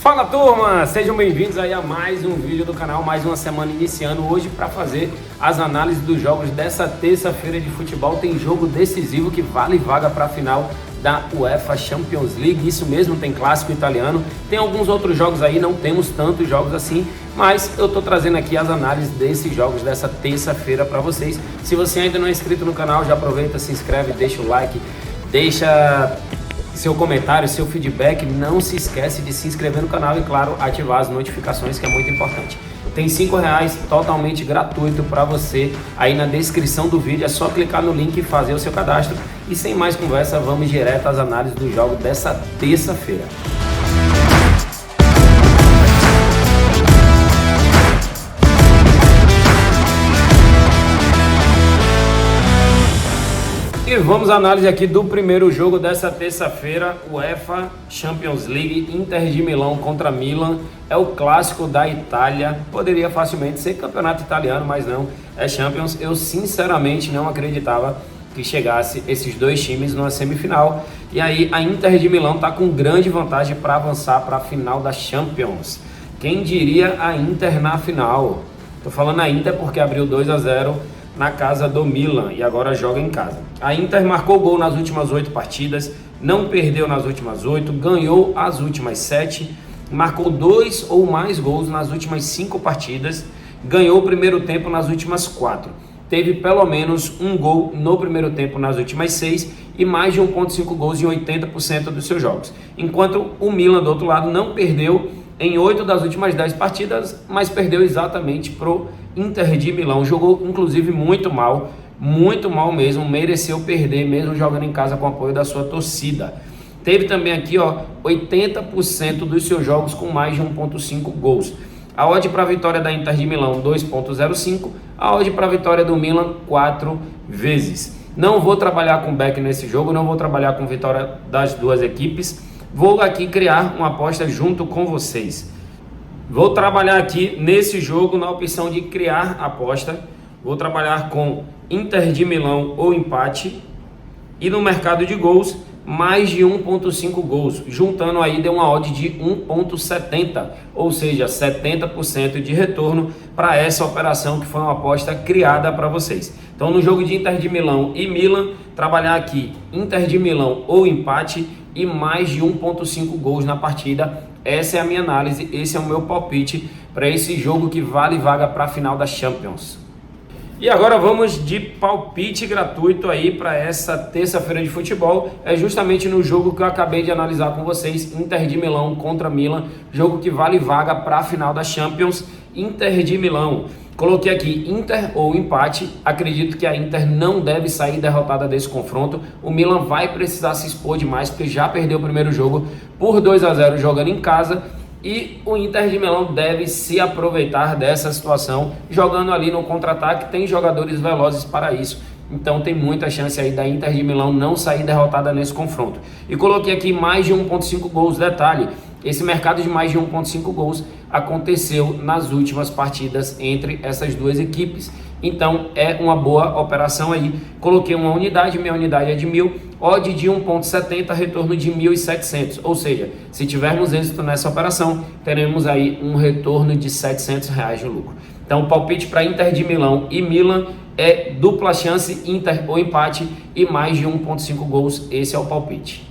Fala turma, sejam bem-vindos aí a mais um vídeo do canal, mais uma semana iniciando hoje para fazer as análises dos jogos dessa terça-feira de futebol. Tem jogo decisivo que vale vaga para a final da UEFA Champions League, isso mesmo, tem clássico italiano, tem alguns outros jogos aí, não temos tantos jogos assim, mas eu tô trazendo aqui as análises desses jogos dessa terça-feira para vocês. Se você ainda não é inscrito no canal, já aproveita, se inscreve, deixa o like, deixa seu comentário, seu feedback, não se esquece de se inscrever no canal e, claro, ativar as notificações, que é muito importante. Tem R$5 totalmente gratuito para você aí na descrição do vídeo, é só clicar no link e fazer o seu cadastro. E sem mais conversa, vamos direto às análises do jogo dessa terça-feira. E vamos à análise aqui do primeiro jogo dessa terça-feira, UEFA Champions League, Inter de Milão contra Milan. É o clássico da Itália, poderia facilmente ser campeonato italiano, mas não, é Champions. Eu sinceramente não acreditava que chegasse esses dois times numa semifinal. E aí a Inter de Milão está com grande vantagem para avançar para a final da Champions. Quem diria a Inter na final? Tô falando a Inter porque abriu 2-0 na casa do Milan e agora joga em casa. A Inter marcou gol nas últimas 8 partidas, não perdeu nas últimas 8, ganhou as últimas 7, marcou 2 ou mais gols nas últimas 5 partidas, ganhou o primeiro tempo nas últimas 4. Teve pelo menos um gol no primeiro tempo nas últimas 6 e mais de 1,5 gols em 80% dos seus jogos. Enquanto o Milan, do outro lado, não perdeu em 8 das últimas 10 partidas, mas perdeu exatamente pro Inter de Milão. Jogou inclusive muito mal mesmo, mereceu perder mesmo jogando em casa com o apoio da sua torcida. Teve também aqui 80% dos seus jogos com mais de 1,5 gols. A odd para a vitória da Inter de Milão 2,05, a odd para a vitória do Milan 4 vezes. Não vou trabalhar com back nesse jogo, não vou trabalhar com vitória das duas equipes. Vou aqui criar uma aposta junto com vocês. Vou trabalhar aqui nesse jogo na opção de criar aposta. Vou trabalhar com Inter de Milão ou empate. E no mercado de gols, mais de 1,5 gols. Juntando aí deu uma odd de 1,70. Ou seja, 70% de retorno para essa operação que foi uma aposta criada para vocês. Então no jogo de Inter de Milão e Milan, trabalhar aqui Inter de Milão ou empate e mais de 1,5 gols na partida. Essa é a minha análise, esse é o meu palpite para esse jogo que vale vaga para a final da Champions. E agora vamos de palpite gratuito aí para essa terça-feira de futebol. É justamente no jogo que eu acabei de analisar com vocês, Inter de Milão contra Milan, jogo que vale vaga para a final da Champions. Inter de Milão. Coloquei aqui Inter ou empate, acredito que a Inter não deve sair derrotada desse confronto. O Milan vai precisar se expor demais porque já perdeu o primeiro jogo por 2-0 jogando em casa. E o Inter de Milão deve se aproveitar dessa situação, jogando ali no contra-ataque, tem jogadores velozes para isso. Então tem muita chance aí da Inter de Milão não sair derrotada nesse confronto. E coloquei aqui mais de 1,5 gols, detalhe, esse mercado de mais de 1,5 gols aconteceu nas últimas partidas entre essas duas equipes. Então é uma boa operação aí. Coloquei uma unidade, minha unidade é de 1.000, odd de 1,70, retorno de 1.700. Ou seja, se tivermos êxito nessa operação, teremos aí um retorno de R$700 de lucro. Então o palpite para Inter de Milão e Milan é dupla chance, Inter ou empate e mais de 1,5 gols. Esse é o palpite.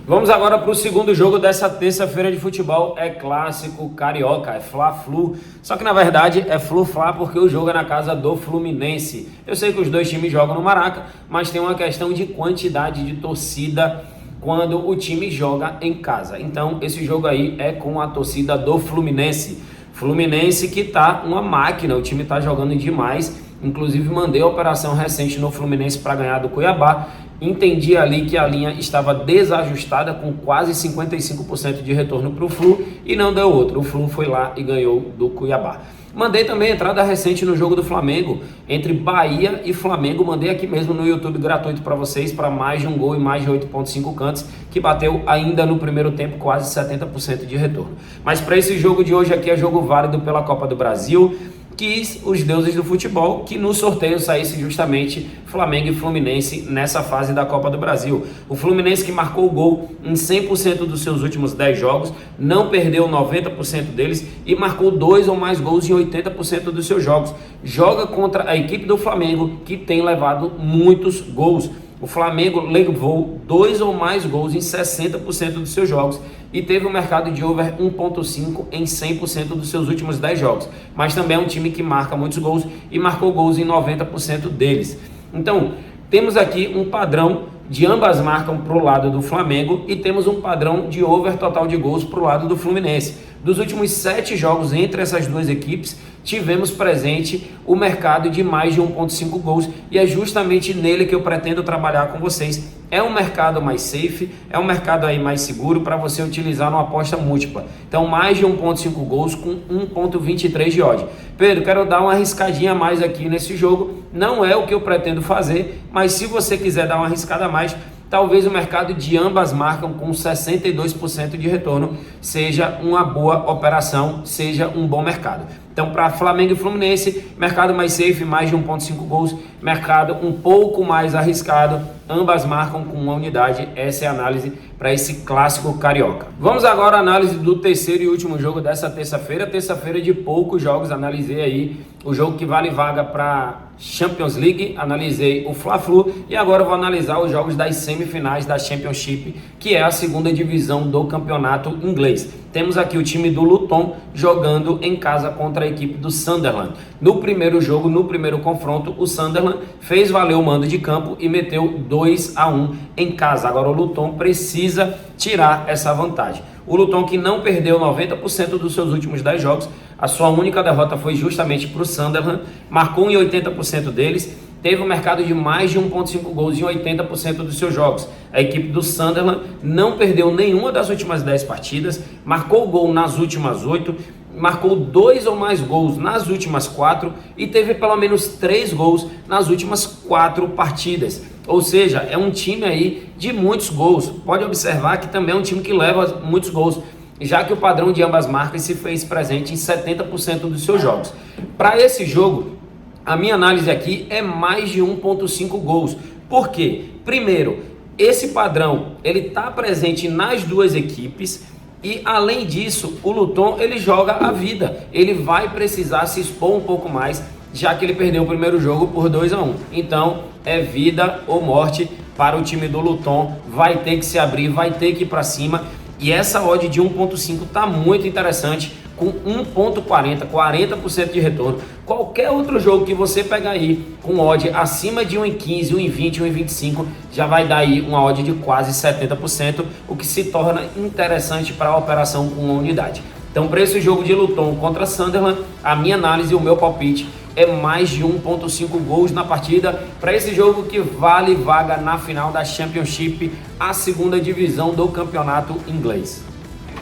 Vamos agora para o segundo jogo dessa terça-feira de futebol. É clássico carioca, é Fla-Flu. Só que na verdade é Flu-Fla porque o jogo é na casa do Fluminense. Eu sei que os dois times jogam no Maraca, mas tem uma questão de quantidade de torcida quando o time joga em casa. Então esse jogo aí é com a torcida do Fluminense. Fluminense que tá uma máquina, o time tá jogando demais. Inclusive mandei a operação recente no Fluminense para ganhar do Cuiabá. Entendi ali que a linha estava desajustada com quase 55% de retorno para o Flu e não deu outro. O Flu foi lá e ganhou do Cuiabá. Mandei também entrada recente no jogo do Flamengo, entre Bahia e Flamengo. Mandei aqui mesmo no YouTube gratuito para vocês, para mais de um gol e mais de 8,5 cantos, que bateu ainda no primeiro tempo quase 70% de retorno. Mas para esse jogo de hoje aqui é jogo válido pela Copa do Brasil. quis os deuses do futebol que no sorteio saísse justamente Flamengo e Fluminense nessa fase da Copa do Brasil. O Fluminense, que marcou o gol em 100% dos seus últimos 10 jogos, não perdeu 90% deles e marcou 2 ou mais gols em 80% dos seus jogos. Joga contra a equipe do Flamengo, que tem levado muitos gols. O Flamengo levou 2 ou mais gols em 60% dos seus jogos e teve um mercado de over 1.5 em 100% dos seus últimos 10 jogos. Mas também é um time que marca muitos gols e marcou gols em 90% deles. Então, temos aqui um padrão de ambas marcam para o lado do Flamengo e temos um padrão de over total de gols para o lado do Fluminense. Dos últimos 7 jogos entre essas duas equipes, tivemos presente o mercado de mais de 1.5 gols e é justamente nele que eu pretendo trabalhar com vocês. É um mercado mais safe, é um mercado aí mais seguro para você utilizar numa aposta múltipla. Então, mais de 1.5 gols com 1.23 de odd. Pedro, quero dar uma arriscadinha a mais aqui nesse jogo. Não é o que eu pretendo fazer, mas se você quiser dar uma arriscada a mais, talvez o mercado de ambas marcam com 62% de retorno seja uma boa operação, seja um bom mercado. Então, para Flamengo e Fluminense, mercado mais safe, mais de 1.5 gols, mercado um pouco mais arriscado, ambas marcam com uma unidade. Essa é a análise para esse clássico carioca. Vamos agora à análise do terceiro e último jogo dessa terça-feira. Terça-feira de poucos jogos, analisei aí o jogo que vale vaga para Champions League, analisei o Fla-Flu e agora eu vou analisar os jogos das semifinais da Championship, que é a segunda divisão do campeonato inglês. Temos aqui o time do Luton jogando em casa contra a equipe do Sunderland. No primeiro jogo, no primeiro confronto, o Sunderland fez valer o mando de campo e meteu 2-1 em casa. Agora o Luton precisa tirar essa vantagem. O Luton, que não perdeu 90% dos seus últimos 10 jogos, a sua única derrota foi justamente para o Sunderland, marcou em 80% deles, teve um mercado de mais de 1.5 gols em 80% dos seus jogos. A equipe do Sunderland não perdeu nenhuma das últimas 10 partidas, marcou gol nas últimas 8, marcou 2 ou mais gols nas últimas 4 e teve pelo menos 3 gols nas últimas 4 partidas. Ou seja, é um time aí de muitos gols. Pode observar que também é um time que leva muitos gols, já que o padrão de ambas marcas se fez presente em 70% dos seus jogos. Para esse jogo, a minha análise aqui é mais de 1.5 gols. Por quê? Primeiro, esse padrão ele está presente nas duas equipes e, além disso, o Luton ele joga a vida. Ele vai precisar se expor um pouco mais, já que ele perdeu o primeiro jogo por 2-1. Então, é vida ou morte para o time do Luton. Vai ter que se abrir, vai ter que ir para cima. E essa odd de 1.5 está muito interessante, com 1.40, 40% de retorno. Qualquer outro jogo que você pegar aí com odd acima de 1,15, 1,20, 1,25, já vai dar aí uma odd de quase 70%, o que se torna interessante para a operação com uma unidade. Então, para esse jogo de Luton contra Sunderland, a minha análise e o meu palpite é mais de 1.5 gols na partida para esse jogo que vale vaga na final da Championship, a segunda divisão do campeonato inglês.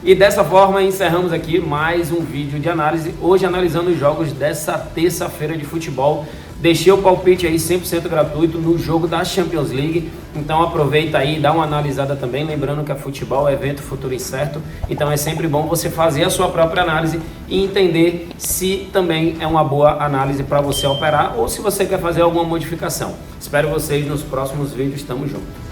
E dessa forma encerramos aqui mais um vídeo de análise, hoje analisando os jogos dessa terça-feira de futebol. Deixei o palpite aí 100% gratuito no jogo da Champions League, então aproveita aí e dá uma analisada também, lembrando que a futebol é evento futuro incerto, então é sempre bom você fazer a sua própria análise e entender se também é uma boa análise para você operar ou se você quer fazer alguma modificação. Espero vocês nos próximos vídeos, tamo junto.